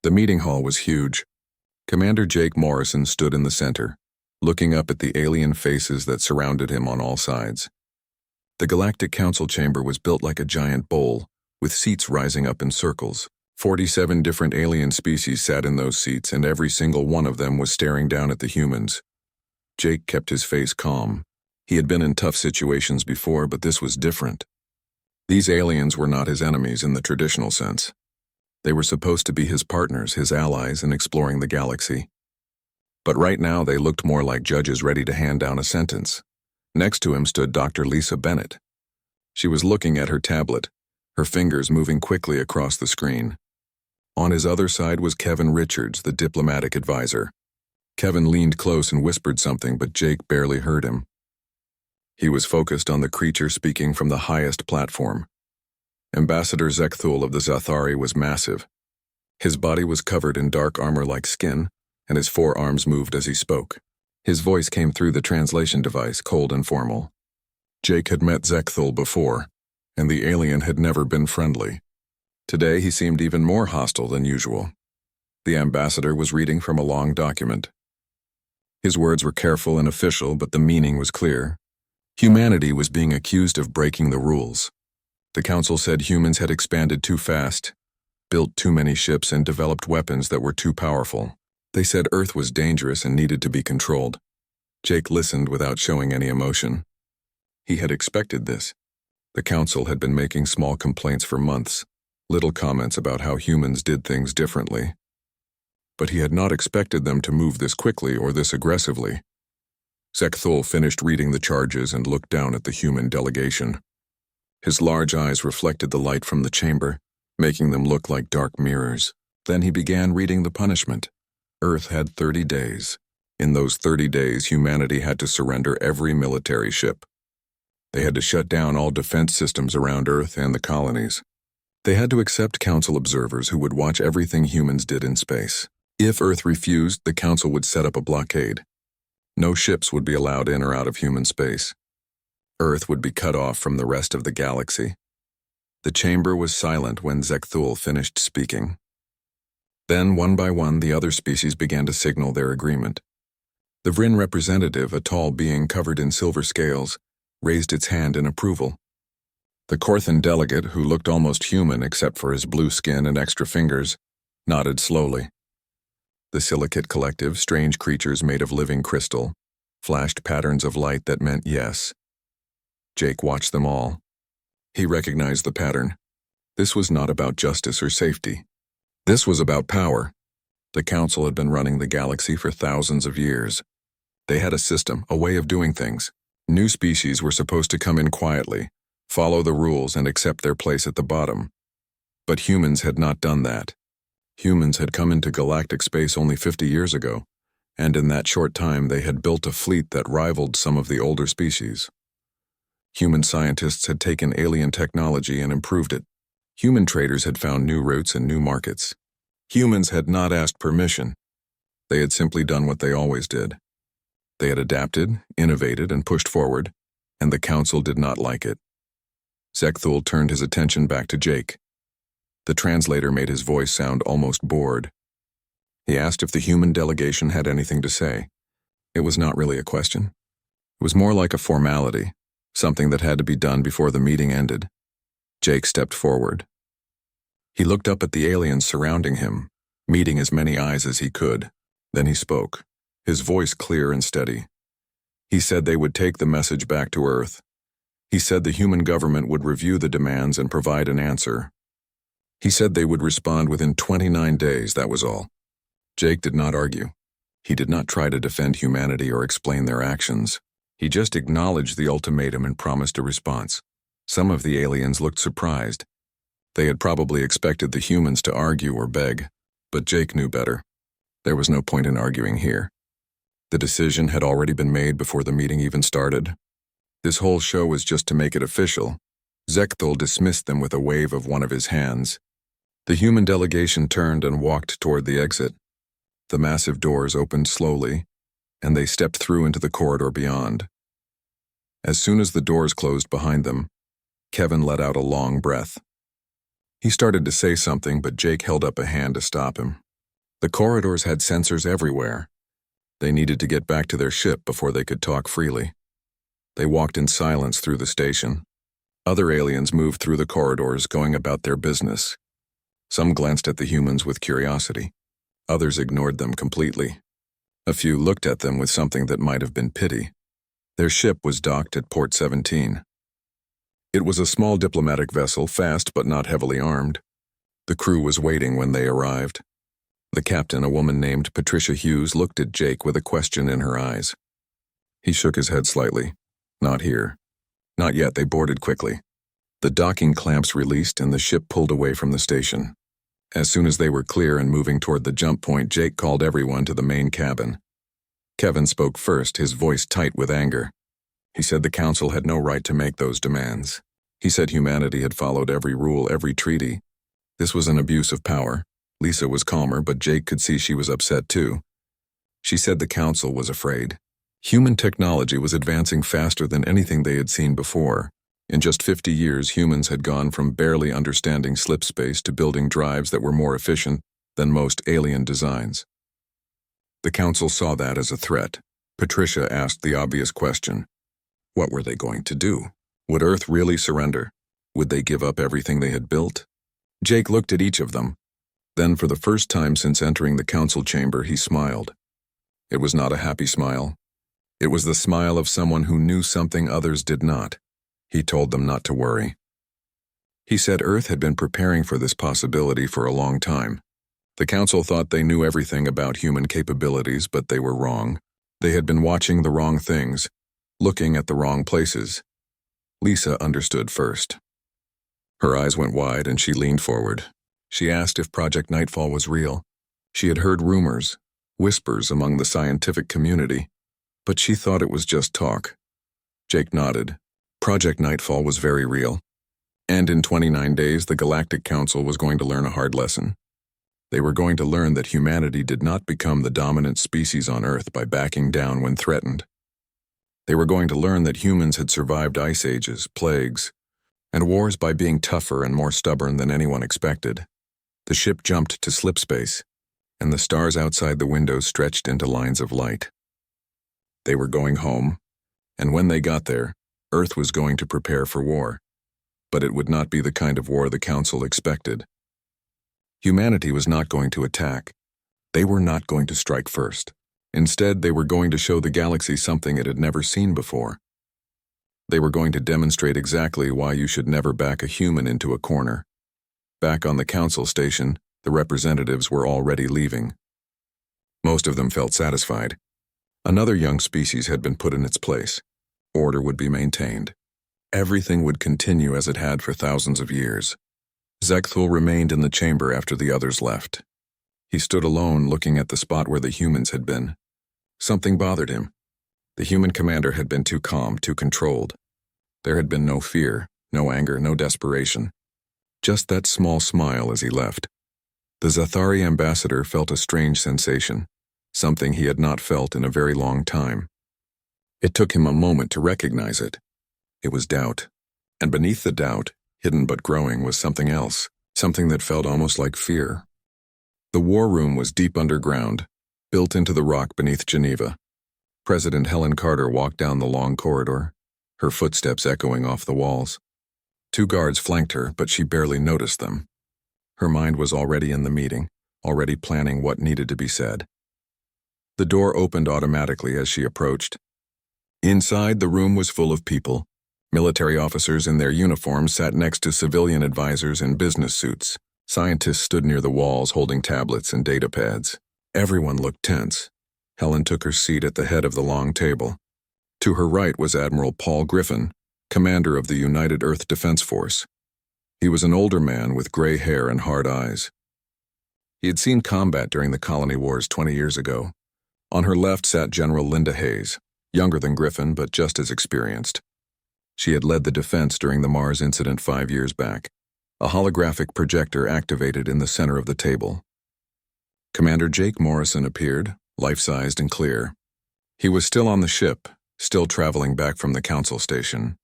The meeting hall was huge. Commander Jake Morrison stood in the center, looking up at the alien faces that surrounded him on all sides. The Galactic Council chamber was built like a giant bowl, with seats rising up in circles. 47 different alien species sat in those seats, and every single one of them was staring down at the humans. Jake kept his face calm. He had been in tough situations before, but this was different. These aliens were not his enemies in the traditional sense. They were supposed to be his partners, his allies in exploring the galaxy. But right now they looked more like judges ready to hand down a sentence. Next to him stood Dr. Lisa Bennett. She was looking at her tablet, her fingers moving quickly across the screen. On his other side was Kevin Richards, the diplomatic advisor. Kevin leaned close and whispered something, but Jake barely heard him. He was focused on the creature speaking from the highest platform. Ambassador Zekthul of the Zathari was massive. His body was covered in dark armor-like skin, and his forearms moved as he spoke. His voice came through the translation device, cold and formal. Jake had met Zekthul before, and the alien had never been friendly. Today he seemed even more hostile than usual. The ambassador was reading from a long document. His words were careful and official, but the meaning was clear. Humanity was being accused of breaking the rules. The council said humans had expanded too fast, built too many ships, and developed weapons that were too powerful. They said Earth was dangerous and needed to be controlled. Jake listened without showing any emotion. He had expected this. The council had been making small complaints for months, little comments about how humans did things differently. But he had not expected them to move this quickly or this aggressively. Zekthul finished reading the charges and looked down at the human delegation. His large eyes reflected the light from the chamber, making them look like dark mirrors. Then he began reading the punishment. Earth had 30 days. In those 30 days, humanity had to surrender every military ship. They had to shut down all defense systems around Earth and the colonies. They had to accept council observers who would watch everything humans did in space. If Earth refused, the council would set up a blockade. No ships would be allowed in or out of human space. Earth would be cut off from the rest of the galaxy. The chamber was silent when Zekthul finished speaking. Then, one by one, the other species began to signal their agreement. The Vryn representative, a tall being covered in silver scales, raised its hand in approval. The Korthan delegate, who looked almost human except for his blue skin and extra fingers, nodded slowly. The Silicate Collective, strange creatures made of living crystal, flashed patterns of light that meant yes. Jake watched them all. He recognized the pattern. This was not about justice or safety. This was about power. The council had been running the galaxy for thousands of years. They had a system, a way of doing things. New species were supposed to come in quietly, follow the rules, and accept their place at the bottom. But humans had not done that. Humans had come into galactic space only 50 years ago, and in that short time they had built a fleet that rivaled some of the older species. Human scientists had taken alien technology and improved it. Human traders had found new routes and new markets. Humans had not asked permission. They had simply done what they always did. They had adapted, innovated, and pushed forward, and the council did not like it. Zekthul turned his attention back to Jake. The translator made his voice sound almost bored. He asked if the human delegation had anything to say. It was not really a question. It was more like a formality, something that had to be done before the meeting ended. Jake stepped forward. He looked up at the aliens surrounding him, meeting as many eyes as he could. Then he spoke, his voice clear and steady. He said they would take the message back to Earth. He said the human government would review the demands and provide an answer. He said they would respond within 29 days, that was all. Jake did not argue. He did not try to defend humanity or explain their actions. He just acknowledged the ultimatum and promised a response. Some of the aliens looked surprised. They had probably expected the humans to argue or beg, but Jake knew better. There was no point in arguing here. The decision had already been made before the meeting even started. This whole show was just to make it official. Zekthul dismissed them with a wave of one of his hands. The human delegation turned and walked toward the exit. The massive doors opened slowly, and they stepped through into the corridor beyond. As soon as the doors closed behind them, Kevin let out a long breath. He started to say something, but Jake held up a hand to stop him. The corridors had sensors everywhere. They needed to get back to their ship before they could talk freely. They walked in silence through the station. Other aliens moved through the corridors, going about their business. Some glanced at the humans with curiosity. Others ignored them completely. A few looked at them with something that might have been pity. Their ship was docked at Port 17. It was a small diplomatic vessel, fast but not heavily armed. The crew was waiting when they arrived. The captain, a woman named Patricia Hughes, looked at Jake with a question in her eyes. He shook his head slightly. Not here. Not yet. They boarded quickly. The docking clamps released and the ship pulled away from the station. As soon as they were clear and moving toward the jump point, Jake called everyone to the main cabin. Kevin spoke first, his voice tight with anger. He said the council had no right to make those demands. He said humanity had followed every rule, every treaty. This was an abuse of power. Lisa was calmer, but Jake could see she was upset too. She said the council was afraid. Human technology was advancing faster than anything they had seen before. In just 50 years, humans had gone from barely understanding slip space to building drives that were more efficient than most alien designs. The council saw that as a threat. Patricia asked the obvious question. What were they going to do? Would Earth really surrender? Would they give up everything they had built? Jake looked at each of them. Then, for the first time since entering the council chamber, he smiled. It was not a happy smile. It was the smile of someone who knew something others did not. He told them not to worry. He said Earth had been preparing for this possibility for a long time. The council thought they knew everything about human capabilities, but they were wrong. They had been watching the wrong things, looking at the wrong places. Lisa understood first. Her eyes went wide and she leaned forward. She asked if Project Nightfall was real. She had heard rumors, whispers among the scientific community, but she thought it was just talk. Jake nodded. Project Nightfall was very real. And in 29 days, the Galactic Council was going to learn a hard lesson. They were going to learn that humanity did not become the dominant species on Earth by backing down when threatened. They were going to learn that humans had survived ice ages, plagues, and wars by being tougher and more stubborn than anyone expected. The ship jumped to slip space, and the stars outside the windows stretched into lines of light. They were going home, and when they got there, Earth was going to prepare for war. But it would not be the kind of war the Council expected. Humanity was not going to attack. They were not going to strike first. Instead, they were going to show the galaxy something it had never seen before. They were going to demonstrate exactly why you should never back a human into a corner. Back on the council station, the representatives were already leaving. Most of them felt satisfied. Another young species had been put in its place. Order would be maintained. Everything would continue as it had for thousands of years. Zekthul remained in the chamber after the others left. He stood alone looking at the spot where the humans had been. Something bothered him. The human commander had been too calm, too controlled. There had been no fear, no anger, no desperation. Just that small smile as he left. The Zathari ambassador felt a strange sensation, something he had not felt in a very long time. It took him a moment to recognize it. It was doubt. And beneath the doubt, hidden but growing, was something else, something that felt almost like fear. The war room was deep underground, built into the rock beneath Geneva. President Helen Carter walked down the long corridor, her footsteps echoing off the walls. 2 guards flanked her, but she barely noticed them. Her mind was already in the meeting, already planning what needed to be said. The door opened automatically as she approached. Inside, the room was full of people. Military officers in their uniforms sat next to civilian advisors in business suits. Scientists stood near the walls holding tablets and data pads. Everyone looked tense. Helen took her seat at the head of the long table. To her right was Admiral Paul Griffin, commander of the United Earth Defense Force. He was an older man with gray hair and hard eyes. He had seen combat during the colony wars 20 years ago. On her left sat General Linda Hayes, younger than Griffin but just as experienced. She had led the defense during the Mars incident 5 years back. A holographic projector activated in the center of the table. Commander Jake Morrison appeared, life-sized and clear. He was still on the ship, still traveling back from the council station.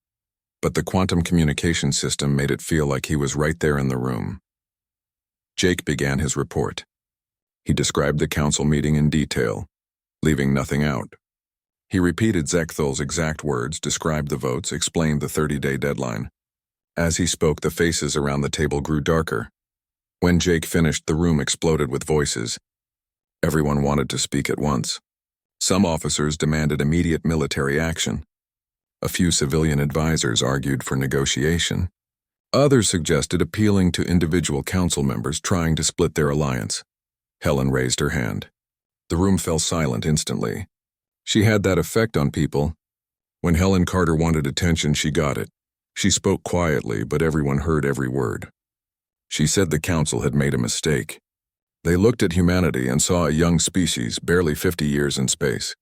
But the quantum communication system made it feel like he was right there in the room. Jake began his report. He described the council meeting in detail, leaving nothing out. He repeated Zechthel's exact words, described the votes, explained the 30-day deadline. As he spoke, the faces around the table grew darker. When Jake finished, the room exploded with voices. Everyone wanted to speak at once. Some officers demanded immediate military action. A few civilian advisors argued for negotiation. Others suggested appealing to individual council members trying to split their alliance. Helen raised her hand. The room fell silent instantly. She had that effect on people. When Helen Carter wanted attention, she got it. She spoke quietly, but everyone heard every word. She said the council had made a mistake. They looked at humanity and saw a young species, barely 50 years in space.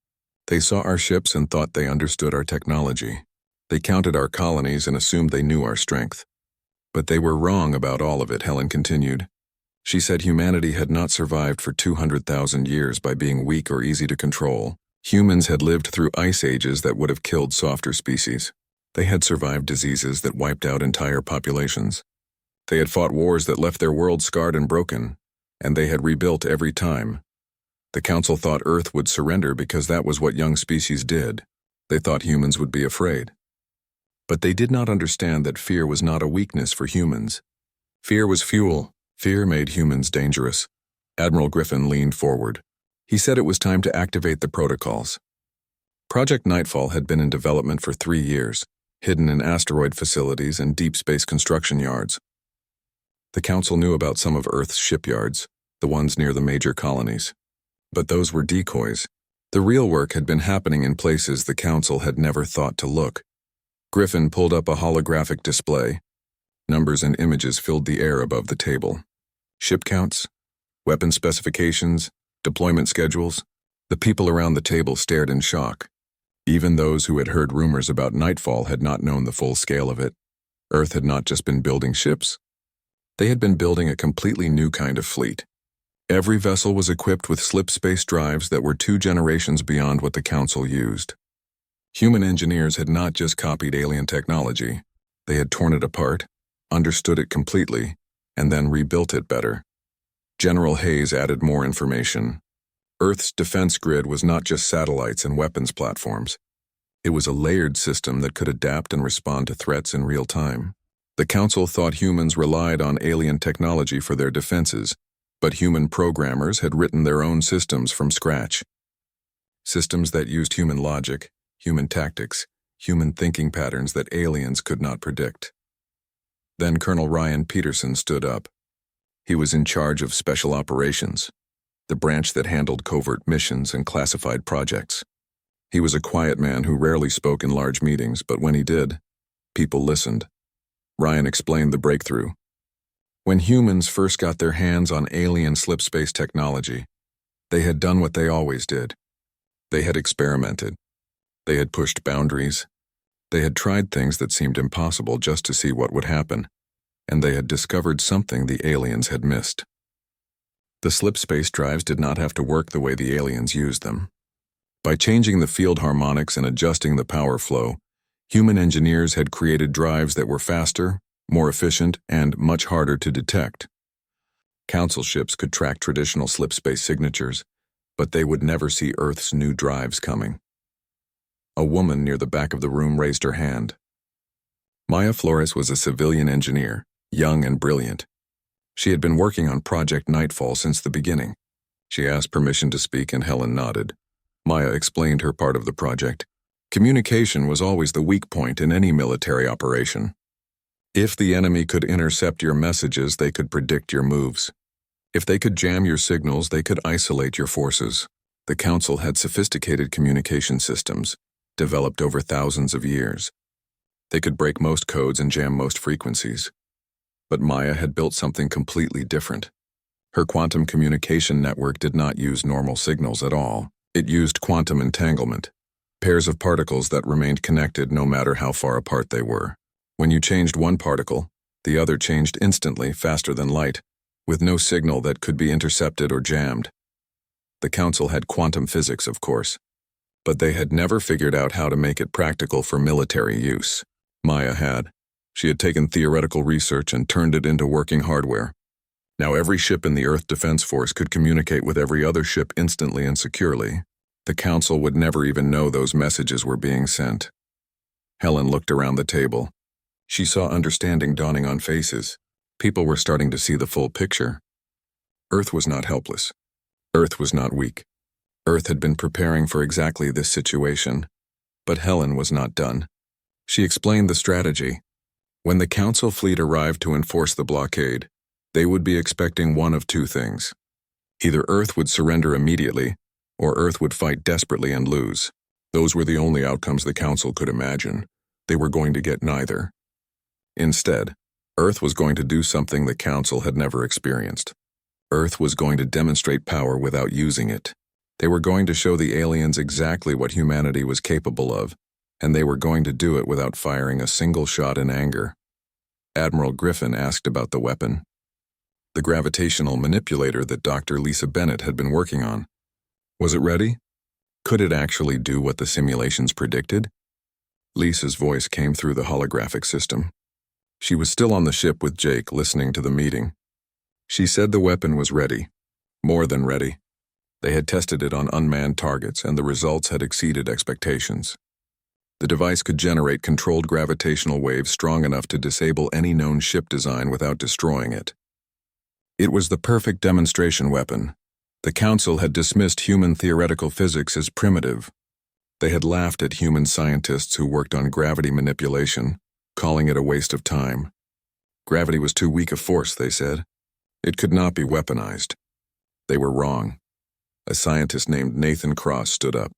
They saw our ships and thought they understood our technology. They counted our colonies and assumed they knew our strength. But they were wrong about all of it, Helen continued. She said humanity had not survived for 200,000 years by being weak or easy to control. Humans had lived through ice ages that would have killed softer species. They had survived diseases that wiped out entire populations. They had fought wars that left their world scarred and broken, and they had rebuilt every time. The council thought Earth would surrender because that was what young species did. They thought humans would be afraid. But they did not understand that fear was not a weakness for humans. Fear was fuel. Fear made humans dangerous. Admiral Griffin leaned forward. He said it was time to activate the protocols. Project Nightfall had been in development for 3 years, hidden in asteroid facilities and deep space construction yards. The council knew about some of Earth's shipyards, the ones near the major colonies. But those were decoys. The real work had been happening in places the council had never thought to look. Griffin pulled up a holographic display. Numbers and images filled the air above the table. Ship counts, weapon specifications, deployment schedules. The people around the table stared in shock. Even those who had heard rumors about Nightfall had not known the full scale of it. Earth had not just been building ships. They had been building a completely new kind of fleet. Every vessel was equipped with slip space drives that were 2 generations beyond what the council used. Human engineers had not just copied alien technology. They had torn it apart, understood it completely, and then rebuilt it better. General Hayes added more information. Earth's defense grid was not just satellites and weapons platforms. It was a layered system that could adapt and respond to threats in real time. The council thought humans relied on alien technology for their defenses, but human programmers had written their own systems from scratch. Systems that used human logic, human tactics, human thinking patterns that aliens could not predict. Then Colonel Ryan Peterson stood up. He was in charge of Special Operations, the branch that handled covert missions and classified projects. He was a quiet man who rarely spoke in large meetings, but when he did, people listened. Ryan explained the breakthrough. When humans first got their hands on alien slip space technology, they had done what they always did. They had experimented. They had pushed boundaries. They had tried things that seemed impossible just to see what would happen, and they had discovered something the aliens had missed. The slip space drives did not have to work the way the aliens used them. By changing the field harmonics and adjusting the power flow, human engineers had created drives that were faster, more efficient, and much harder to detect. Council ships could track traditional slip space signatures, but they would never see Earth's new drives coming. A woman near the back of the room raised her hand. Maya Flores was a civilian engineer, young and brilliant. She had been working on Project Nightfall since the beginning. She asked permission to speak and Helen nodded. Maya explained her part of the project. Communication was always the weak point in any military operation. If the enemy could intercept your messages, they could predict your moves. If they could jam your signals, they could isolate your forces. The Council had sophisticated communication systems, developed over thousands of years. They could break most codes and jam most frequencies. But Maya had built something completely different. Her quantum communication network did not use normal signals at all. It used quantum entanglement, pairs of particles that remained connected no matter how far apart they were. When you changed one particle, the other changed instantly, faster than light, with no signal that could be intercepted or jammed. The Council had quantum physics, of course, but they had never figured out how to make it practical for military use. Maya had. She had taken theoretical research and turned it into working hardware. Now every ship in the Earth Defense Force could communicate with every other ship instantly and securely. The Council would never even know those messages were being sent. Helen looked around the table. She saw understanding dawning on faces. People were starting to see the full picture. Earth was not helpless. Earth was not weak. Earth had been preparing for exactly this situation. But Helen was not done. She explained the strategy. When the Council fleet arrived to enforce the blockade, they would be expecting one of two things. Either Earth would surrender immediately, or Earth would fight desperately and lose. Those were the only outcomes the Council could imagine. They were going to get neither. Instead, Earth was going to do something the Council had never experienced. Earth was going to demonstrate power without using it. They were going to show the aliens exactly what humanity was capable of, and they were going to do it without firing a single shot in anger. Admiral Griffin asked about the weapon. The gravitational manipulator that Dr. Lisa Bennett had been working on. Was it ready? Could it actually do what the simulations predicted? Lisa's voice came through the holographic system. She was still on the ship with Jake, listening to the meeting. She said the weapon was ready. More than ready. They had tested it on unmanned targets, and the results had exceeded expectations. The device could generate controlled gravitational waves strong enough to disable any known ship design without destroying it. It was the perfect demonstration weapon. The Council had dismissed human theoretical physics as primitive. They had laughed at human scientists who worked on gravity manipulation, calling it a waste of time. Gravity was too weak a force, they said. It could not be weaponized. They were wrong. A scientist named Nathan Cross stood up.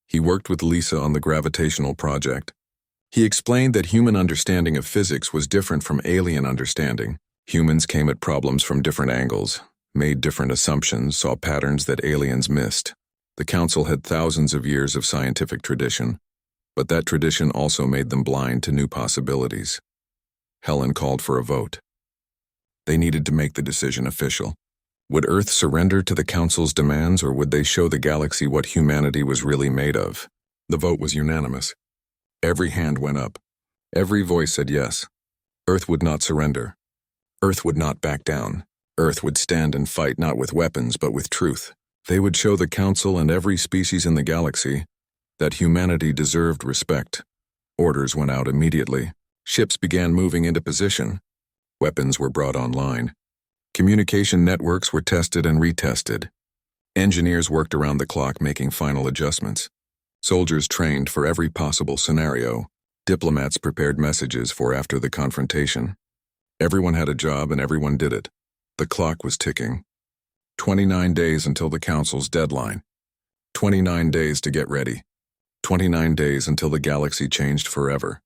He worked with Lisa on the gravitational project. He explained that human understanding of physics was different from alien understanding. Humans came at problems from different angles, made different assumptions, saw patterns that aliens missed. The Council had thousands of years of scientific tradition, but that tradition also made them blind to new possibilities. Helen called for a vote. They needed to make the decision official. Would Earth surrender to the Council's demands, or would they show the galaxy what humanity was really made of? The vote was unanimous. Every hand went up. Every voice said yes. Earth would not surrender. Earth would not back down. Earth would stand and fight not with weapons but with truth. They would show the Council and every species in the galaxy that humanity deserved respect. Orders went out immediately. Ships began moving into position. Weapons were brought online. Communication networks were tested and retested. Engineers worked around the clock making final adjustments. Soldiers trained for every possible scenario. Diplomats prepared messages for after the confrontation. Everyone had a job and everyone did it. The clock was ticking. 29 days until the Council's deadline. 29 days to get ready. 29 days until the galaxy changed forever.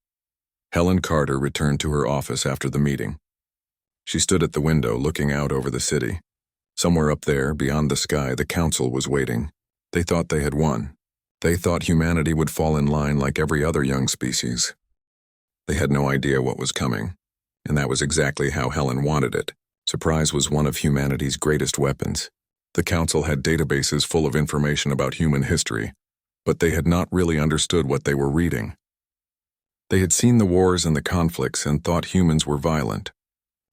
Helen Carter returned to her office after the meeting. She stood at the window looking out over the city. Somewhere up there, beyond the sky, the Council was waiting. They thought they had won. They thought humanity would fall in line like every other young species. They had no idea what was coming, and that was exactly how Helen wanted it. Surprise was one of humanity's greatest weapons. The Council had databases full of information about human history, but they had not really understood what they were reading. They had seen the wars and the conflicts and thought humans were violent.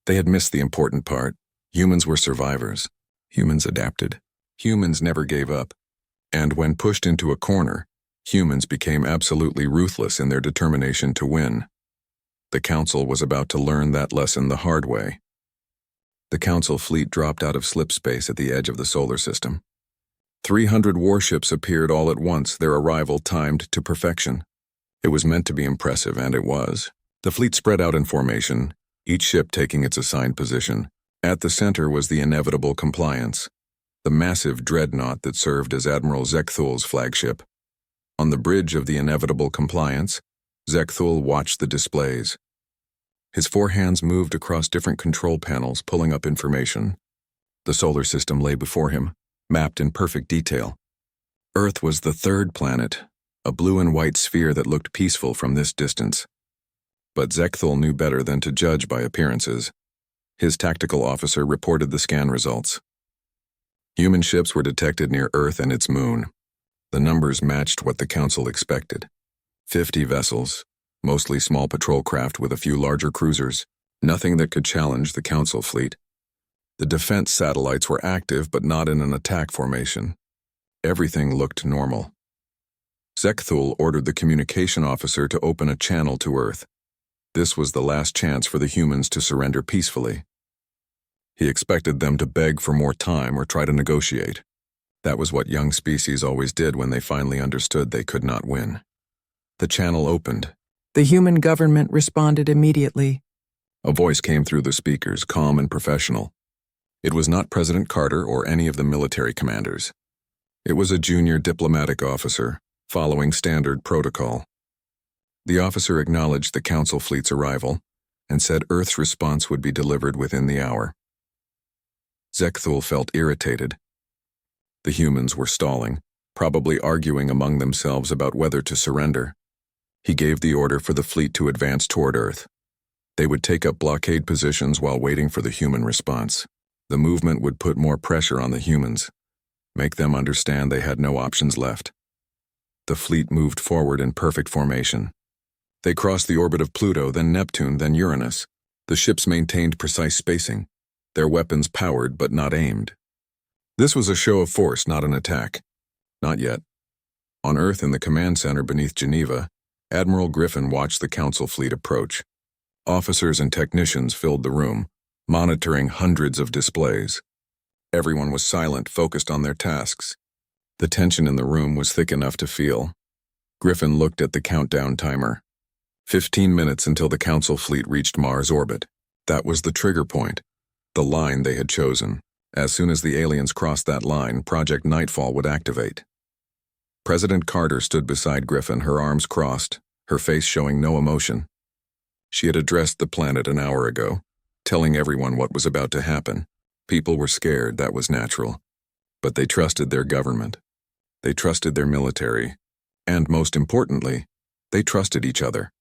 They had missed the important part. Humans were survivors. Humans adapted. Humans never gave up. And when pushed into a corner, humans became absolutely ruthless in their determination to win. The Council was about to learn that lesson the hard way. The Council fleet dropped out of slip space at the edge of the solar system. 300 warships appeared all at once, their arrival timed to perfection. It was meant to be impressive, and it was. The fleet spread out in formation, each ship taking its assigned position. At the center was the inevitable Compliance, the massive dreadnought that served as Admiral Zekthul's flagship. On the bridge of the inevitable Compliance, Zekthul watched the displays. His four hands moved across different control panels, pulling up information. The solar system lay before him, mapped in perfect detail. Earth was the third planet, a blue and white sphere that looked peaceful from this distance. But Zekthul knew better than to judge by appearances. His tactical officer reported the scan results. Human ships were detected near Earth and its moon. The numbers matched what the Council expected. 50 vessels, mostly small patrol craft with a few larger cruisers, nothing that could challenge the Council fleet. The defense satellites were active but not in an attack formation. Everything looked normal. Zekthul ordered the communication officer to open a channel to Earth. This was the last chance for the humans to surrender peacefully. He expected them to beg for more time or try to negotiate. That was what young species always did when they finally understood they could not win. The channel opened. The human government responded immediately. A voice came through the speakers, calm and professional. It was not President Carter or any of the military commanders. It was a junior diplomatic officer, following standard protocol. The officer acknowledged the Council fleet's arrival and said Earth's response would be delivered within the hour. Zekthul felt irritated. The humans were stalling, probably arguing among themselves about whether to surrender. He gave the order for the fleet to advance toward Earth. They would take up blockade positions while waiting for the human response. The movement would put more pressure on the humans, make them understand they had no options left. The fleet moved forward in perfect formation. They crossed the orbit of Pluto, then Neptune, then Uranus. The ships maintained precise spacing, their weapons powered but not aimed. This was a show of force, not an attack. Not yet. On Earth in the command center beneath Geneva, Admiral Griffin watched the Council fleet approach. Officers and technicians filled the room, monitoring hundreds of displays. Everyone was silent, focused on their tasks. The tension in the room was thick enough to feel. Griffin looked at the countdown timer. 15 minutes until the Council fleet reached Mars orbit. That was the trigger point, the line they had chosen. As soon as the aliens crossed that line, Project Nightfall would activate. President Carter stood beside Griffin, her arms crossed, her face showing no emotion. She had addressed the planet an hour ago, telling everyone what was about to happen. People were scared, that was natural. But they trusted their government. They trusted their military. And most importantly, they trusted each other.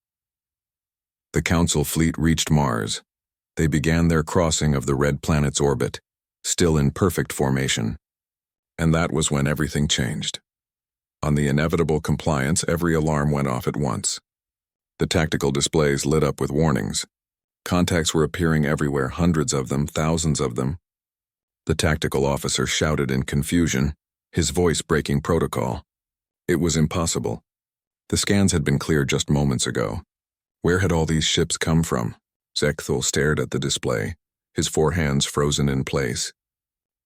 The Council fleet reached Mars. They began their crossing of the red planet's orbit, still in perfect formation. And that was when everything changed. On the inevitable compliance, every alarm went off at once. The tactical displays lit up with warnings. Contacts were appearing everywhere, hundreds of them, thousands of them. The tactical officer shouted in confusion, his voice breaking protocol. It was impossible. The scans had been cleared just moments ago. Where had all these ships come from? Zekthul stared at the display, his four hands frozen in place.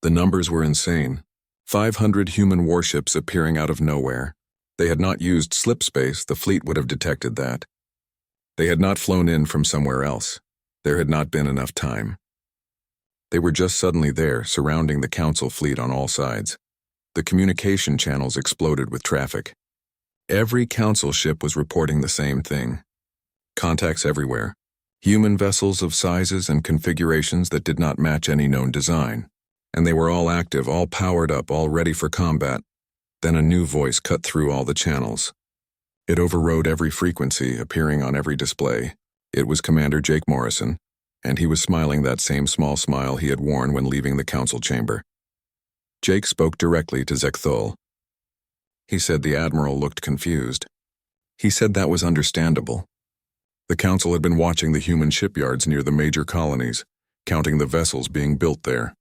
The numbers were insane. 500 human warships appearing out of nowhere. They had not used slip space, the fleet would have detected that. They had not flown in from somewhere else. There had not been enough time. They were just suddenly there, surrounding the Council fleet on all sides. The communication channels exploded with traffic. Every Council ship was reporting the same thing. Contacts everywhere. Human vessels of sizes and configurations that did not match any known design. And they were all active, all powered up, all ready for combat. Then a new voice cut through all the channels. It overrode every frequency, appearing on every display. It was Commander Jake Morrison, and he was smiling that same small smile he had worn when leaving the Council chamber. Jake spoke directly to Zekthul. He said the Admiral looked confused. He said that was understandable. The Council had been watching the human shipyards near the major colonies, counting the vessels being built there.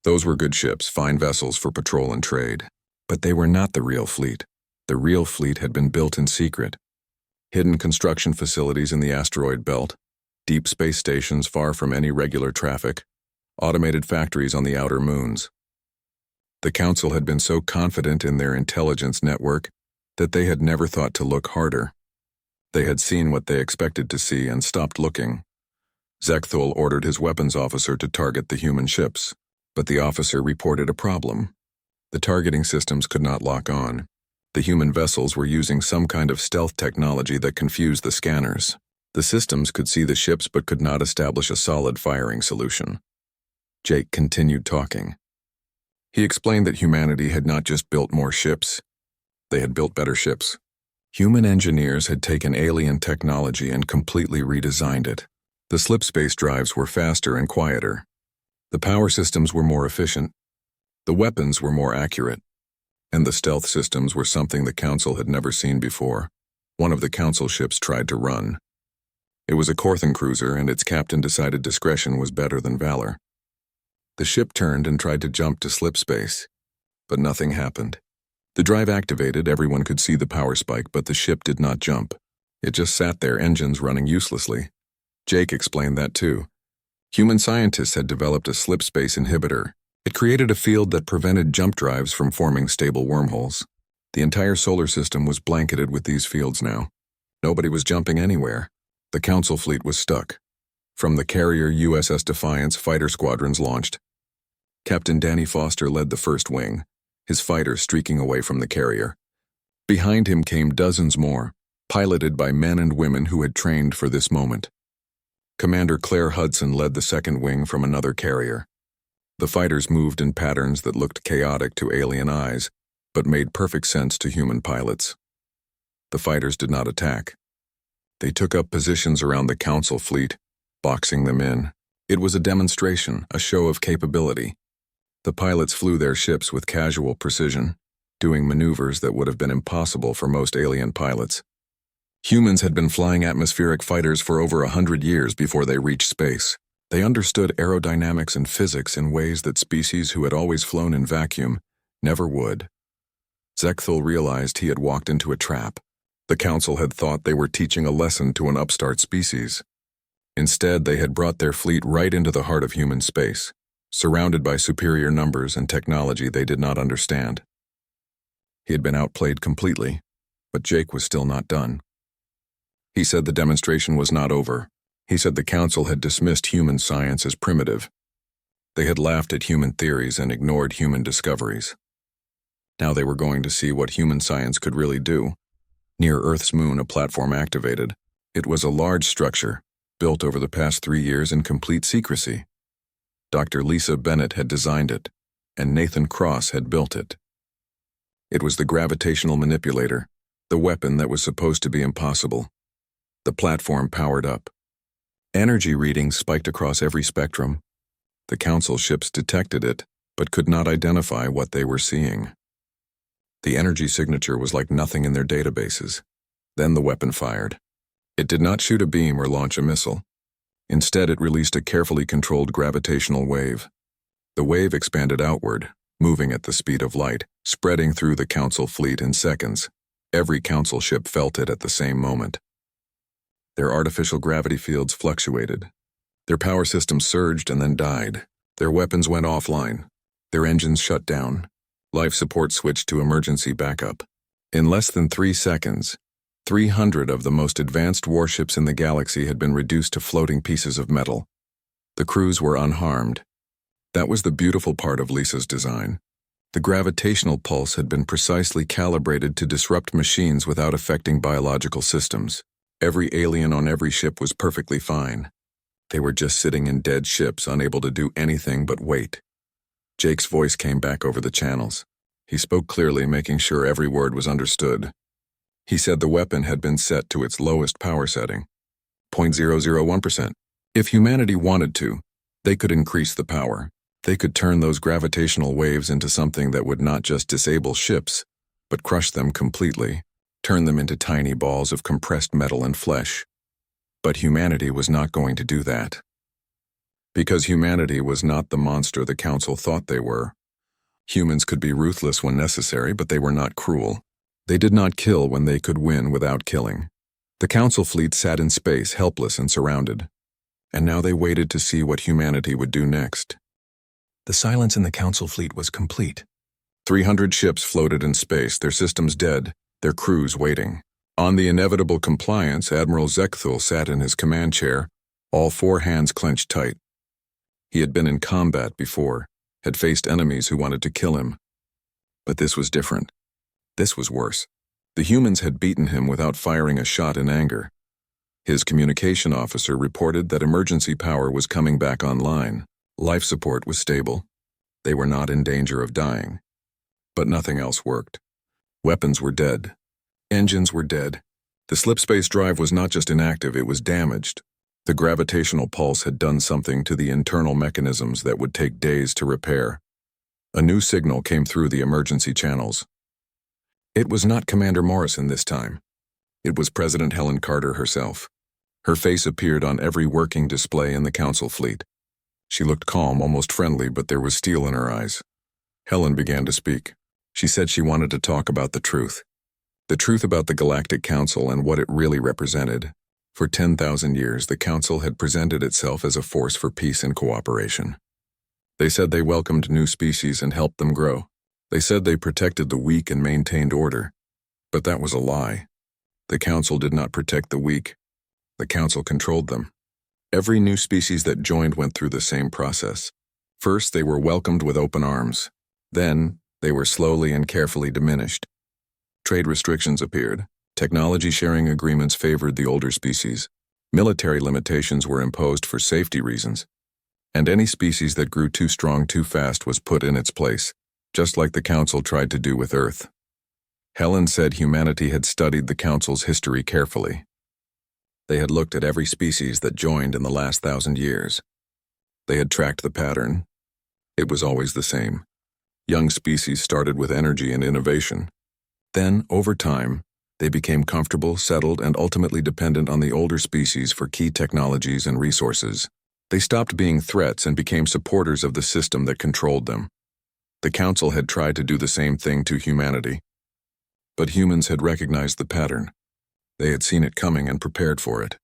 Those were good ships, fine vessels for patrol and trade. But they were not the real fleet. The real fleet had been built in secret. Hidden construction facilities in the asteroid belt, deep space stations far from any regular traffic, automated factories on the outer moons. The Council had been so confident in their intelligence network that they had never thought to look harder. They had seen what they expected to see and stopped looking. Zekthul ordered his weapons officer to target the human ships, but the officer reported a problem. The targeting systems could not lock on. The human vessels were using some kind of stealth technology that confused the scanners. The systems could see the ships but could not establish a solid firing solution. Jake continued talking. He explained that humanity had not just built more ships. They had built better ships. Human engineers had taken alien technology and completely redesigned it. The slip space drives were faster and quieter. The power systems were more efficient. The weapons were more accurate. And the stealth systems were something the Council had never seen before. One of the Council ships tried to run. It was a Corthan cruiser, and its captain decided discretion was better than valor. The ship turned and tried to jump to slip space, but nothing happened. The drive activated, everyone could see the power spike, but the ship did not jump. It just sat there, engines running uselessly. Jake explained that too. Human scientists had developed a slip space inhibitor. It created a field that prevented jump drives from forming stable wormholes. The entire solar system was blanketed with these fields now. Nobody was jumping anywhere. The Council fleet was stuck. From the carrier USS Defiance, fighter squadrons launched. Captain Danny Foster led the first wing, his fighter streaking away from the carrier. Behind him came dozens more, piloted by men and women who had trained for this moment. Commander Claire Hudson led the second wing from another carrier. The fighters moved in patterns that looked chaotic to alien eyes, but made perfect sense to human pilots. The fighters did not attack. They took up positions around the Council fleet, boxing them in. It was a demonstration, a show of capability. The pilots flew their ships with casual precision, doing maneuvers that would have been impossible for most alien pilots. Humans had been flying atmospheric fighters for over 100 years before they reached space. They understood aerodynamics and physics in ways that species who had always flown in vacuum never would. Zekthul realized he had walked into a trap. The Council had thought they were teaching a lesson to an upstart species. Instead, they had brought their fleet right into the heart of human space, surrounded by superior numbers and technology they did not understand. He had been outplayed completely, but Jake was still not done. He said the demonstration was not over. He said the Council had dismissed human science as primitive. They had laughed at human theories and ignored human discoveries. Now they were going to see what human science could really do. Near Earth's moon, a platform activated. It was a large structure, built over the past 3 years in complete secrecy. Dr. Lisa Bennett had designed it, and Nathan Cross had built it. It was the gravitational manipulator, the weapon that was supposed to be impossible. The platform powered up. Energy readings spiked across every spectrum. The Council ships detected it, but could not identify what they were seeing. The energy signature was like nothing in their databases. Then the weapon fired. It did not shoot a beam or launch a missile. Instead, it released a carefully controlled gravitational wave. The wave expanded outward, moving at the speed of light, spreading through the Council fleet in seconds. Every Council ship felt it at the same moment. Their artificial gravity fields fluctuated. Their power systems surged and then died. Their weapons went offline. Their engines shut down. Life support switched to emergency backup. In less than 3 seconds, 300 of the most advanced warships in the galaxy had been reduced to floating pieces of metal. The crews were unharmed. That was the beautiful part of Lisa's design. The gravitational pulse had been precisely calibrated to disrupt machines without affecting biological systems. Every alien on every ship was perfectly fine. They were just sitting in dead ships, unable to do anything but wait. Jake's voice came back over the channels. He spoke clearly, making sure every word was understood. He said the weapon had been set to its lowest power setting, 0.001%. If humanity wanted to, they could increase the power. They could turn those gravitational waves into something that would not just disable ships, but crush them completely, turn them into tiny balls of compressed metal and flesh. But humanity was not going to do that. Because humanity was not the monster the Council thought they were. Humans could be ruthless when necessary, but they were not cruel. They did not kill when they could win without killing. The Council fleet sat in space, helpless and surrounded. And now they waited to see what humanity would do next. The silence in the Council fleet was complete. 300 ships floated in space, their systems dead, their crews waiting. On the inevitable compliance, Admiral Zekthul sat in his command chair, all 4 hands clenched tight. He had been in combat before, had faced enemies who wanted to kill him. But this was different. This was worse. The humans had beaten him without firing a shot in anger. His communication officer reported that emergency power was coming back online. Life support was stable. They were not in danger of dying. But nothing else worked. Weapons were dead. Engines were dead. The slipspace drive was not just inactive, it was damaged. The gravitational pulse had done something to the internal mechanisms that would take days to repair. A new signal came through the emergency channels. It was not Commander Morrison this time. It was President Helen Carter herself. Her face appeared on every working display in the Council fleet. She looked calm, almost friendly, but there was steel in her eyes. Helen began to speak. She said she wanted to talk about the truth. The truth about the Galactic Council and what it really represented. For 10,000 years, the Council had presented itself as a force for peace and cooperation. They said they welcomed new species and helped them grow. They said they protected the weak and maintained order. But that was a lie. The Council did not protect the weak. The Council controlled them. Every new species that joined went through the same process. First, they were welcomed with open arms. Then, they were slowly and carefully diminished. Trade restrictions appeared. Technology sharing agreements favored the older species. Military limitations were imposed for safety reasons. And any species that grew too strong too fast was put in its place, just like the Council tried to do with Earth. Helen said humanity had studied the Council's history carefully. They had looked at every species that joined in the last 1,000 years. They had tracked the pattern. It was always the same. Young species started with energy and innovation. Then, over time, they became comfortable, settled, and ultimately dependent on the older species for key technologies and resources. They stopped being threats and became supporters of the system that controlled them. The Council had tried to do the same thing to humanity. But humans had recognized the pattern. They had seen it coming and prepared for it.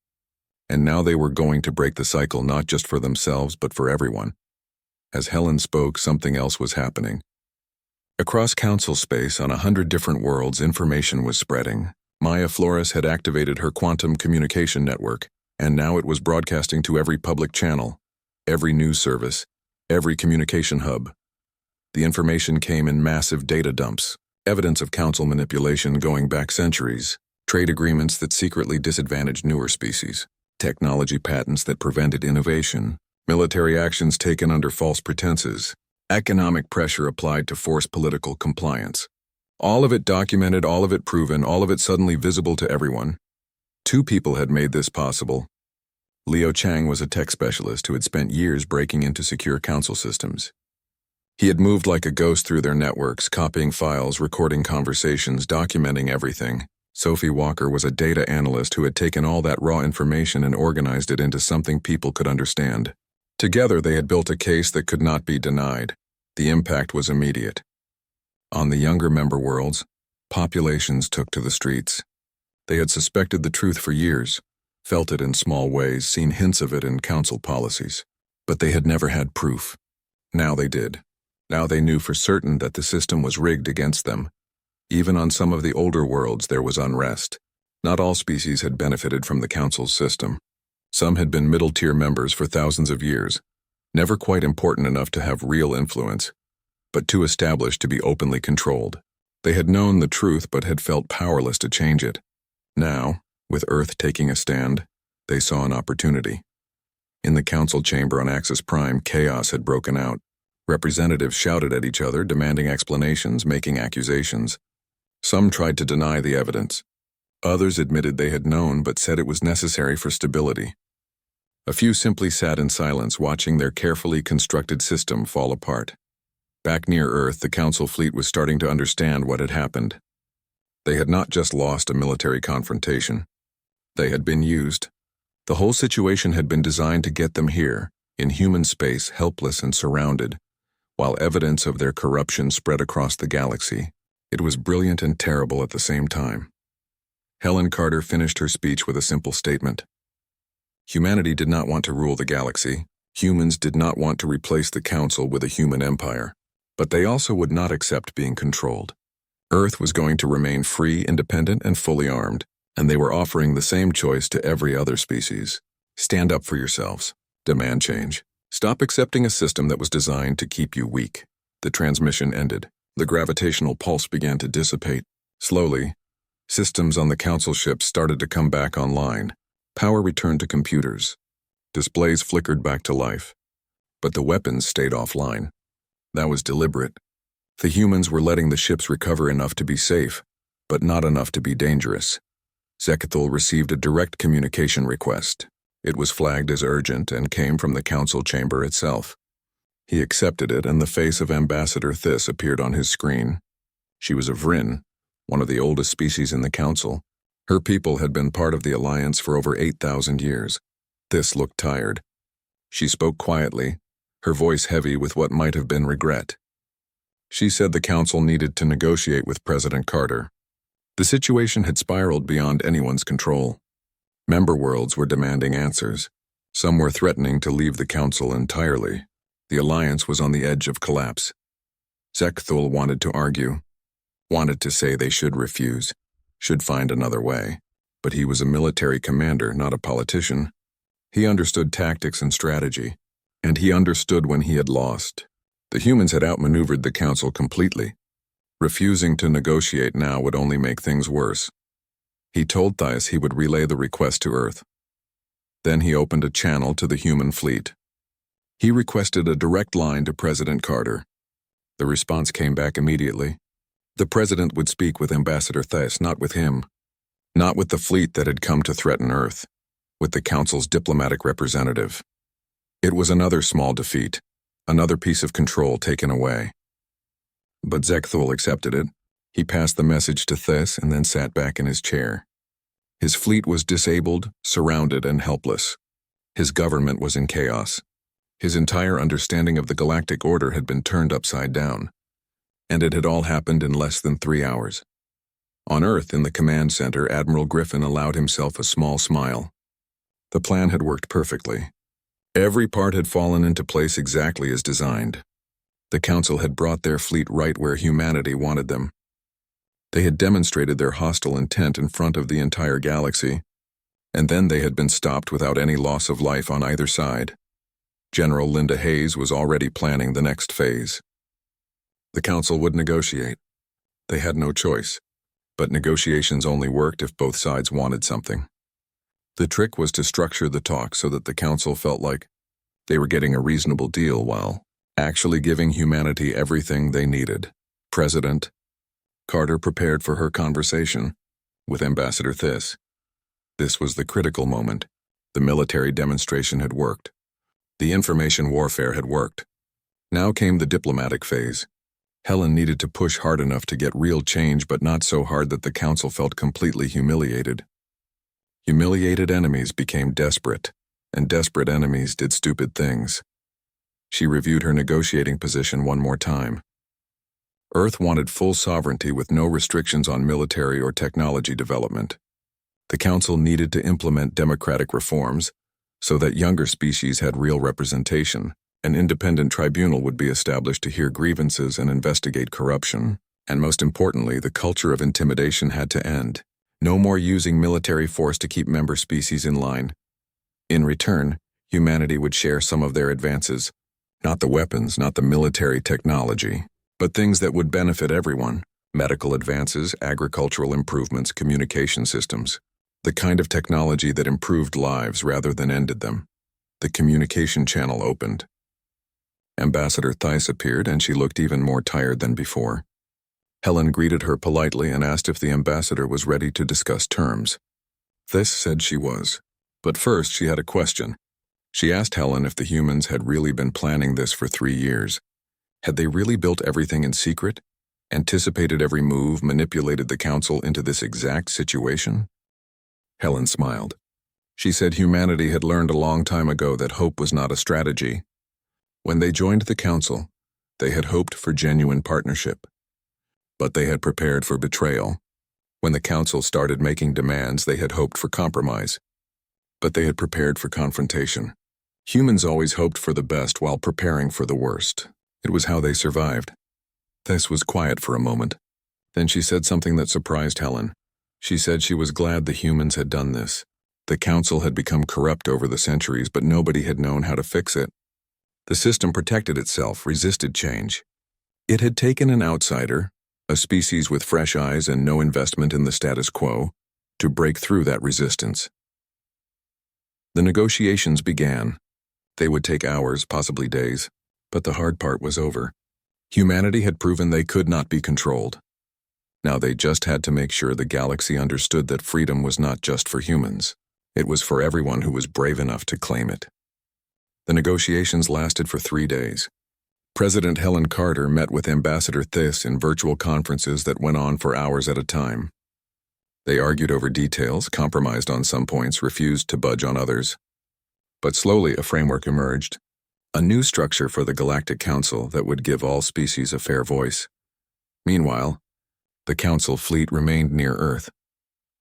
And now they were going to break the cycle not just for themselves but for everyone. As Helen spoke, something else was happening. Across Council space, on 100 different worlds, information was spreading. Maya Flores had activated her quantum communication network, and now it was broadcasting to every public channel, every news service, every communication hub. The information came in massive data dumps, evidence of Council manipulation going back centuries, trade agreements that secretly disadvantaged newer species, technology patents that prevented innovation, military actions taken under false pretenses, economic pressure applied to force political compliance. All of it documented, all of it proven, all of it suddenly visible to everyone. 2 people had made this possible. Leo Chang was a tech specialist who had spent years breaking into secure Council systems. He had moved like a ghost through their networks, copying files, recording conversations, documenting everything. Sophie Walker was a data analyst who had taken all that raw information and organized it into something people could understand. Together, they had built a case that could not be denied. The impact was immediate. On the younger member worlds, populations took to the streets. They had suspected the truth for years, felt it in small ways, seen hints of it in Council policies. But they had never had proof. Now they did. Now they knew for certain that the system was rigged against them. Even on some of the older worlds, there was unrest. Not all species had benefited from the Council's system. Some had been middle-tier members for thousands of years, never quite important enough to have real influence, but too established to be openly controlled. They had known the truth but had felt powerless to change it. Now, with Earth taking a stand, they saw an opportunity. In the Council chamber on Axis Prime, chaos had broken out. Representatives shouted at each other, demanding explanations, making accusations. Some tried to deny the evidence. Others admitted they had known but said it was necessary for stability. A few simply sat in silence, watching their carefully constructed system fall apart. Back near Earth, the Council fleet was starting to understand what had happened. They had not just lost a military confrontation. They had been used. The whole situation had been designed to get them here, in human space, helpless and surrounded, while evidence of their corruption spread across the galaxy. It was brilliant and terrible at the same time. Helen Carter finished her speech with a simple statement. Humanity did not want to rule the galaxy. Humans did not want to replace the Council with a human empire. But they also would not accept being controlled. Earth was going to remain free, independent, and fully armed, and they were offering the same choice to every other species. Stand up for yourselves. Demand change. Stop accepting a system that was designed to keep you weak. The transmission ended. The gravitational pulse began to dissipate. Slowly, systems on the Council ships started to come back online. Power returned to computers. Displays flickered back to life. But the weapons stayed offline. That was deliberate. The humans were letting the ships recover enough to be safe, but not enough to be dangerous. Zekethal received a direct communication request. It was flagged as urgent and came from the Council chamber itself. He accepted it, and the face of Ambassador Thys appeared on his screen. She was a Vryn, one of the oldest species in the Council. Her people had been part of the Alliance for over 8,000 years. Thys looked tired. She spoke quietly, her voice heavy with what might have been regret. She said the council needed to negotiate with President Carter. The situation had spiraled beyond anyone's control. Member worlds were demanding answers. Some were threatening to leave the council entirely. The alliance was on the edge of collapse. Zekthul wanted to argue, wanted to say they should refuse, should find another way. But he was a military commander, not a politician. He understood tactics and strategy, and he understood when he had lost. The humans had outmaneuvered the council completely. Refusing to negotiate now would only make things worse. He told Thias he would relay the request to Earth. Then he opened a channel to the human fleet. He requested a direct line to President Carter. The response came back immediately. The president would speak with Ambassador Thias, not with him. Not with the fleet that had come to threaten Earth. With the council's diplomatic representative. It was another small defeat. Another piece of control taken away. But Zekthul accepted it. He passed the message to Thias and then sat back in his chair. His fleet was disabled, surrounded, and helpless. His government was in chaos. His entire understanding of the galactic order had been turned upside down. And it had all happened in less than 3 hours. On Earth, in the command center, Admiral Griffin allowed himself a small smile. The plan had worked perfectly. Every part had fallen into place exactly as designed. The Council had brought their fleet right where humanity wanted them. They had demonstrated their hostile intent in front of the entire galaxy, and then they had been stopped without any loss of life on either side. General Linda Hayes was already planning the next phase. The Council would negotiate. They had no choice, but negotiations only worked if both sides wanted something. The trick was to structure the talk so that the Council felt like they were getting a reasonable deal while actually giving humanity everything they needed. President Carter prepared for her conversation with Ambassador Thias. This was the critical moment. The military demonstration had worked. The information warfare had worked. Now came the diplomatic phase. Helen needed to push hard enough to get real change, but not so hard that the Council felt completely humiliated. Humiliated enemies became desperate, and desperate enemies did stupid things. She reviewed her negotiating position one more time. Earth wanted full sovereignty with no restrictions on military or technology development. The Council needed to implement democratic reforms so that younger species had real representation. An independent tribunal would be established to hear grievances and investigate corruption. And most importantly, the culture of intimidation had to end. No more using military force to keep member species in line. In return, humanity would share some of their advances. Not the weapons, not the military technology, but things that would benefit everyone. Medical advances, agricultural improvements, communication systems. The kind of technology that improved lives rather than ended them. The communication channel opened. Ambassador Thias appeared, and she looked even more tired than before. Helen greeted her politely and asked if the ambassador was ready to discuss terms. Thias said she was. But first she had a question. She asked Helen if the humans had really been planning this for 3 years. Had they really built everything in secret, anticipated every move, manipulated the Council into this exact situation? Helen smiled. She said humanity had learned a long time ago that hope was not a strategy. When they joined the Council, they had hoped for genuine partnership. But they had prepared for betrayal. When the Council started making demands, they had hoped for compromise. But they had prepared for confrontation. Humans always hoped for the best while preparing for the worst. It was how they survived. Thias was quiet for a moment. Then she said something that surprised Helen. She said she was glad the humans had done this. The Council had become corrupt over the centuries, but nobody had known how to fix it. The system protected itself, resisted change. It had taken an outsider, a species with fresh eyes and no investment in the status quo, to break through that resistance. The negotiations began. They would take hours, possibly days, but the hard part was over. Humanity had proven they could not be controlled. Now they just had to make sure the galaxy understood that freedom was not just for humans. It was for everyone who was brave enough to claim it. The negotiations lasted for 3 days. President Helen Carter met with Ambassador Thias in virtual conferences that went on for hours at a time. They argued over details, compromised on some points, refused to budge on others. But slowly a framework emerged. a new structure for the Galactic Council that would give all species a fair voice. Meanwhile, the Council fleet remained near Earth.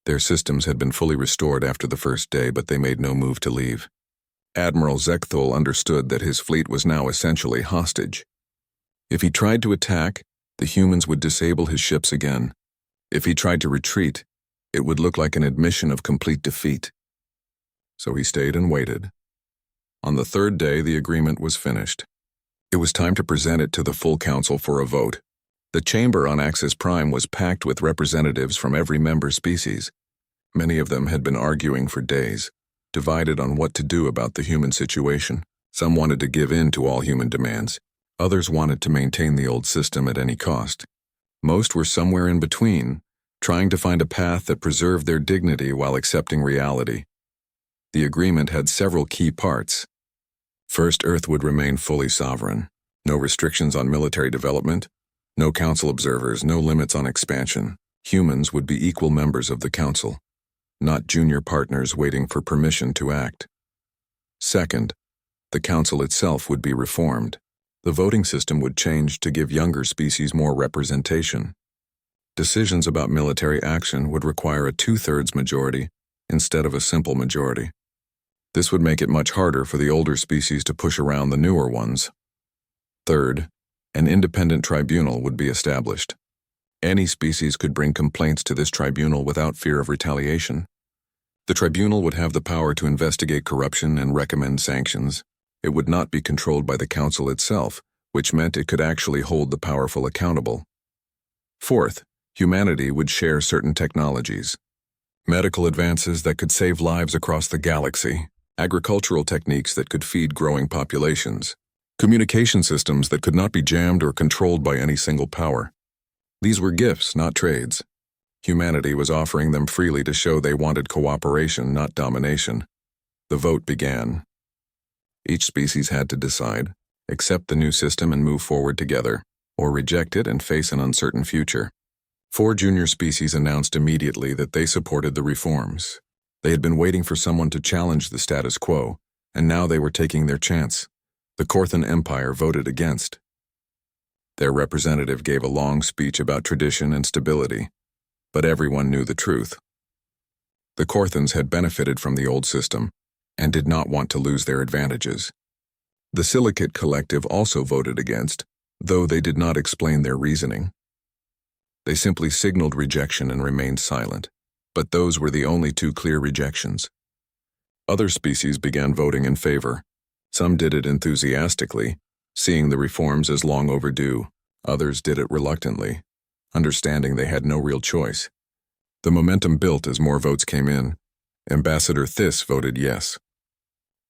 Their systems had been fully restored after the first day, but they made no move to leave. Admiral Zekthul understood that his fleet was now essentially hostage. If he tried to attack, the humans would disable his ships again. If he tried to retreat, it would look like an admission of complete defeat. So he stayed and waited. On the third day, the agreement was finished. It was time to present it to the full council for a vote. The chamber on Axis Prime was packed with representatives from every member species. Many of them had been arguing for days, divided on what to do about the human situation. Some wanted to give in to all human demands. Others wanted to maintain the old system at any cost. Most were somewhere in between, trying to find a path that preserved their dignity while accepting reality. The agreement had several key parts. First, Earth would remain fully sovereign. No restrictions on military development, no council observers, no limits on expansion. Humans would be equal members of the council, not junior partners waiting for permission to act. Second, the council itself would be reformed. The voting system would change to give younger species more representation. Decisions about military action would require a 2/3 majority instead of a simple majority. This would make it much harder for the older species to push around the newer ones. Third, an independent tribunal would be established. Any species could bring complaints to this tribunal without fear of retaliation. The tribunal would have the power to investigate corruption and recommend sanctions. It would not be controlled by the council itself, which meant it could actually hold the powerful accountable. Fourth, humanity would share certain technologies. Medical advances that could save lives across the galaxy, agricultural techniques that could feed growing populations, communication systems that could not be jammed or controlled by any single power. These were gifts, not trades. Humanity was offering them freely to show they wanted cooperation, not domination. The vote began. Each species had to decide, accept the new system and move forward together, or reject it and face an uncertain future. 4 junior species announced immediately that they supported the reforms. They had been waiting for someone to challenge the status quo, and now they were taking their chance. The Korthan Empire voted against. Their representative gave a long speech about tradition and stability, but everyone knew the truth. The Korthans had benefited from the old system and did not want to lose their advantages. The Silicate Collective also voted against, though they did not explain their reasoning. They simply signaled rejection and remained silent, but those were the only 2 clear rejections. Other species began voting in favor. Some did it enthusiastically, seeing the reforms as long overdue. Others did it reluctantly, understanding they had no real choice. The momentum built as more votes came in. Ambassador Thys voted yes.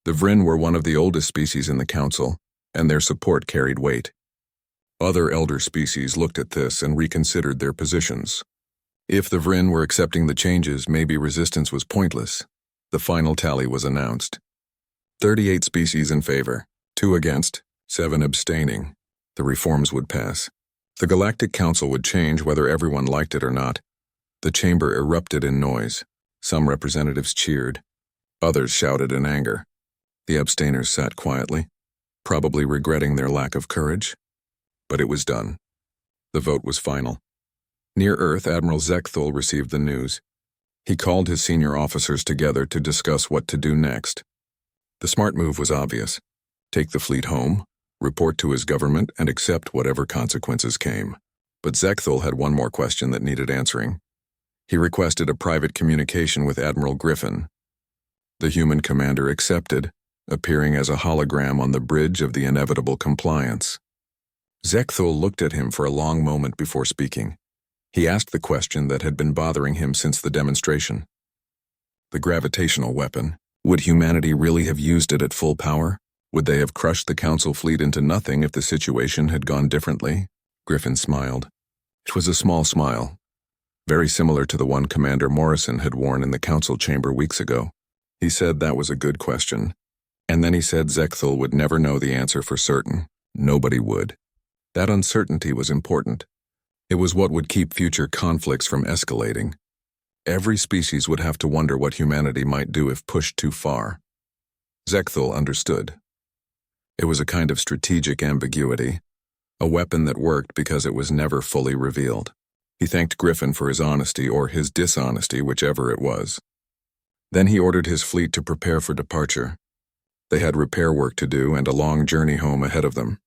The Vryn were one of the oldest species in the council, and their support carried weight. Other elder species looked at this and reconsidered their positions. If the Vryn were accepting the changes, maybe resistance was pointless. The final tally was announced. 38 species in favor, 2 against, 7 abstaining. The reforms would pass. The Galactic Council would change whether everyone liked it or not. The chamber erupted in noise. Some representatives cheered. Others shouted in anger. The abstainers sat quietly, probably regretting their lack of courage. But it was done. The vote was final. Near Earth, Admiral Zekthul received the news. He called his senior officers together to discuss what to do next. The smart move was obvious. Take the fleet home, report to his government, and accept whatever consequences came. But Zekthul had one more question that needed answering. He requested a private communication with Admiral Griffin. The human commander accepted, appearing as a hologram on the bridge of the inevitable compliance. Zekthul looked at him for a long moment before speaking. He asked the question that had been bothering him since the demonstration. The gravitational weapon. Would humanity really have used it at full power? Would they have crushed the Council fleet into nothing if the situation had gone differently? Griffin smiled. It was a small smile, very similar to the one Commander Morrison had worn in the Council chamber weeks ago. He said that was a good question, and then he said Zekthul would never know the answer for certain. Nobody would. That uncertainty was important. It was what would keep future conflicts from escalating. Every species would have to wonder what humanity might do if pushed too far. Zekthul understood. It was a kind of strategic ambiguity, a weapon that worked because it was never fully revealed. He thanked Griffin for his honesty or his dishonesty, whichever it was. Then he ordered his fleet to prepare for departure. They had repair work to do and a long journey home ahead of them.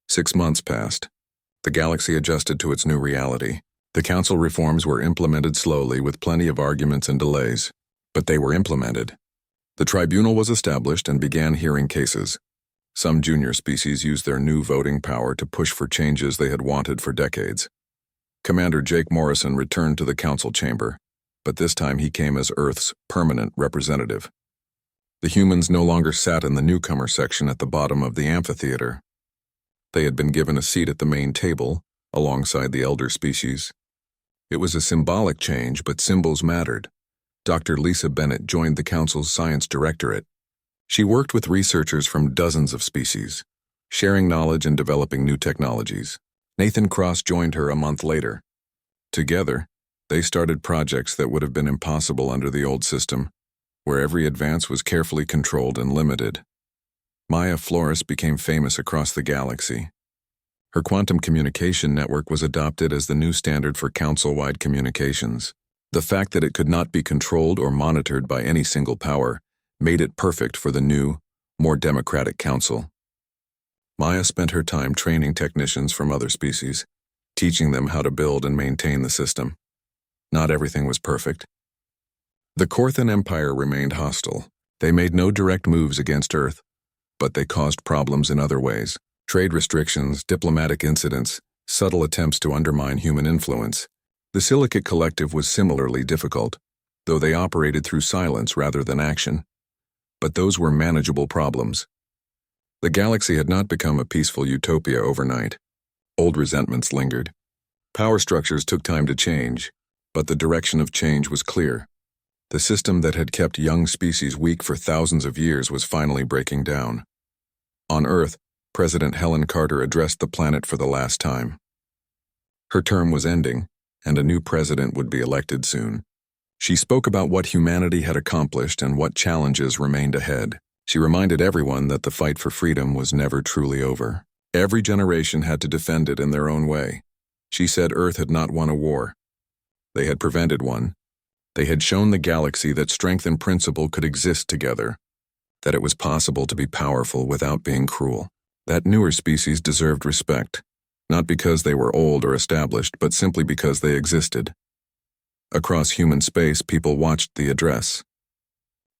6 months passed. The galaxy adjusted to its new reality. The council reforms were implemented slowly with plenty of arguments and delays, but they were implemented. The tribunal was established and began hearing cases. Some junior species used their new voting power to push for changes they had wanted for decades. Commander Jake Morrison returned to the council chamber, but this time he came as Earth's permanent representative. The humans no longer sat in the newcomer section at the bottom of the amphitheater. They had been given a seat at the main table, alongside the elder species. It was a symbolic change, but symbols mattered. Dr. Lisa Bennett joined the council's science directorate. She worked with researchers from dozens of species, sharing knowledge and developing new technologies. Nathan Cross joined her a month later. Together, they started projects that would have been impossible under the old system, where every advance was carefully controlled and limited. Maya Flores became famous across the galaxy. Her quantum communication network was adopted as the new standard for council-wide communications. The fact that it could not be controlled or monitored by any single power made it perfect for the new, more democratic council. Maya spent her time training technicians from other species, teaching them how to build and maintain the system. Not everything was perfect. The Korthan Empire remained hostile. They made no direct moves against Earth, but they caused problems in other ways. Trade restrictions, diplomatic incidents, subtle attempts to undermine human influence. The Silicate Collective was similarly difficult, though they operated through silence rather than action. But those were manageable problems. The galaxy had not become a peaceful utopia overnight. Old resentments lingered. Power structures took time to change, but the direction of change was clear. The system that had kept young species weak for thousands of years was finally breaking down. On Earth, President Helen Carter addressed the planet for the last time. Her term was ending, and a new president would be elected soon. She spoke about what humanity had accomplished and what challenges remained ahead. She reminded everyone that the fight for freedom was never truly over. Every generation had to defend it in their own way. She said Earth had not won a war. They had prevented one. They had shown the galaxy that strength and principle could exist together, that it was possible to be powerful without being cruel. That newer species deserved respect, not because they were old or established, but simply because they existed. Across human space, people watched the address.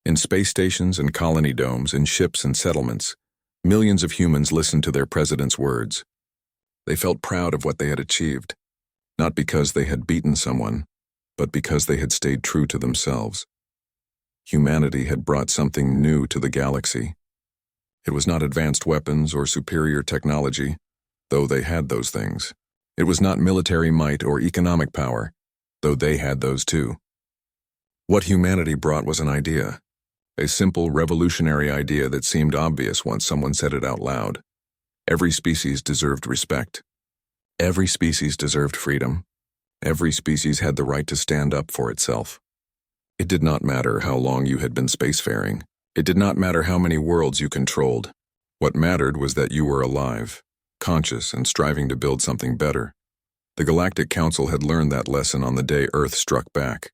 In space stations and colony domes, in ships and settlements, millions of humans listened to their president's words. They felt proud of what they had achieved, not because they had beaten someone, but because they had stayed true to themselves. Humanity had brought something new to the galaxy. It was not advanced weapons or superior technology, though they had those things. It was not military might or economic power, though they had those too. What humanity brought was an idea, a simple, revolutionary idea that seemed obvious once someone said it out loud. Every species deserved respect. Every species deserved freedom. Every species had the right to stand up for itself. It did not matter how long you had been spacefaring. It did not matter how many worlds you controlled. What mattered was that you were alive, conscious, and striving to build something better. The Galactic Council had learned that lesson on the day Earth struck back.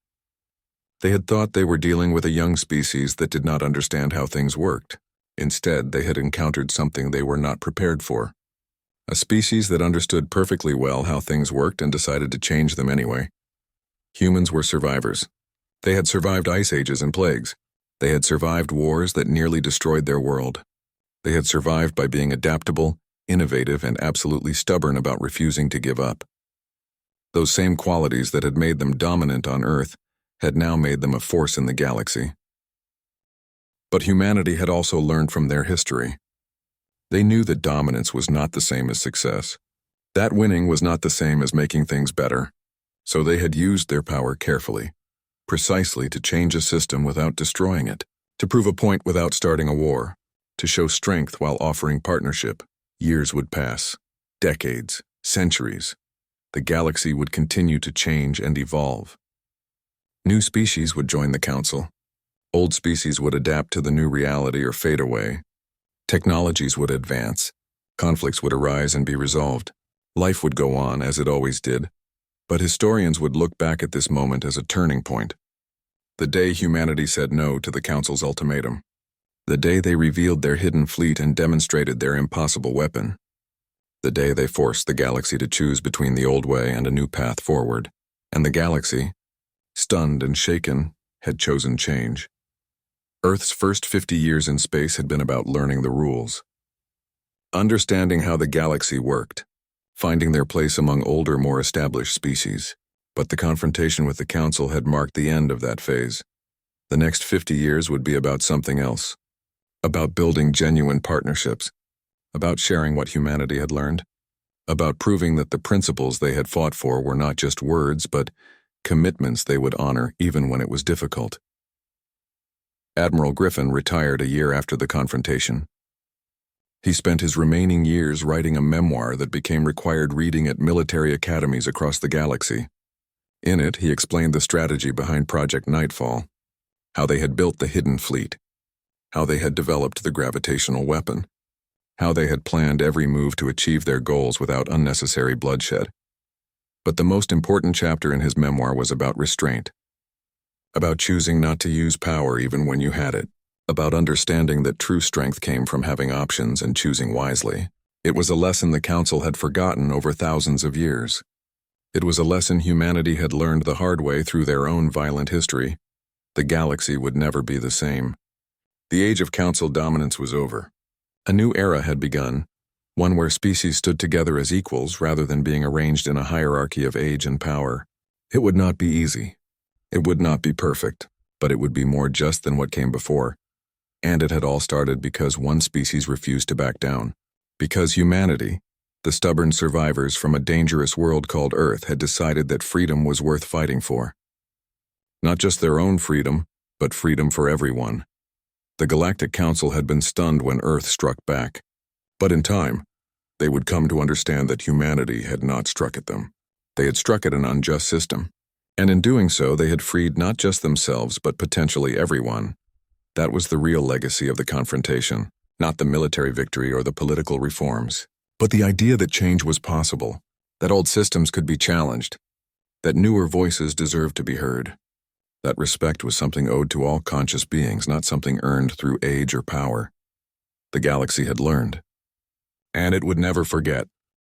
They had thought they were dealing with a young species that did not understand how things worked. Instead, they had encountered something they were not prepared for. A species that understood perfectly well how things worked and decided to change them anyway. Humans were survivors. They had survived ice ages and plagues. They had survived wars that nearly destroyed their world. They had survived by being adaptable, innovative, and absolutely stubborn about refusing to give up. Those same qualities that had made them dominant on Earth had now made them a force in the galaxy. But humanity had also learned from their history. They knew that dominance was not the same as success. That winning was not the same as making things better. So they had used their power carefully, precisely to change a system without destroying it, to prove a point without starting a war, to show strength while offering partnership. Years would pass, decades, centuries. The galaxy would continue to change and evolve. New species would join the council. Old species would adapt to the new reality or fade away. Technologies would advance, conflicts would arise and be resolved. Life would go on as it always did, but historians would look back at this moment as a turning point. The day humanity said no to the Council's ultimatum. The day they revealed their hidden fleet and demonstrated their impossible weapon. The day they forced the galaxy to choose between the old way and a new path forward. And the galaxy, stunned and shaken, had chosen change. Earth's first 50 years in space had been about learning the rules. Understanding how the galaxy worked, finding their place among older, more established species. But the confrontation with the Council had marked the end of that phase. The next 50 years would be about something else. About building genuine partnerships. About sharing what humanity had learned. About proving that the principles they had fought for were not just words, but commitments they would honor even when it was difficult. Admiral Griffin retired a year after the confrontation. He spent his remaining years writing a memoir that became required reading at military academies across the galaxy. In it, he explained the strategy behind Project Nightfall, how they had built the hidden fleet, how they had developed the gravitational weapon, how they had planned every move to achieve their goals without unnecessary bloodshed. But the most important chapter in his memoir was about restraint, about choosing not to use power even when you had it, about understanding that true strength came from having options and choosing wisely. It was a lesson the Council had forgotten over thousands of years. It was a lesson humanity had learned the hard way through their own violent history. The galaxy would never be the same. The age of Council dominance was over. A new era had begun, one where species stood together as equals rather than being arranged in a hierarchy of age and power. It would not be easy. It would not be perfect, but it would be more just than what came before. And it had all started because one species refused to back down. Because humanity, the stubborn survivors from a dangerous world called Earth, had decided that freedom was worth fighting for. Not just their own freedom, but freedom for everyone. The Galactic Council had been stunned when Earth struck back. But in time, they would come to understand that humanity had not struck at them. They had struck at an unjust system. And in doing so, they had freed not just themselves, but potentially everyone. That was the real legacy of the confrontation, not the military victory or the political reforms, but the idea that change was possible, that old systems could be challenged, that newer voices deserved to be heard. That respect was something owed to all conscious beings, not something earned through age or power. The galaxy had learned. And it would never forget.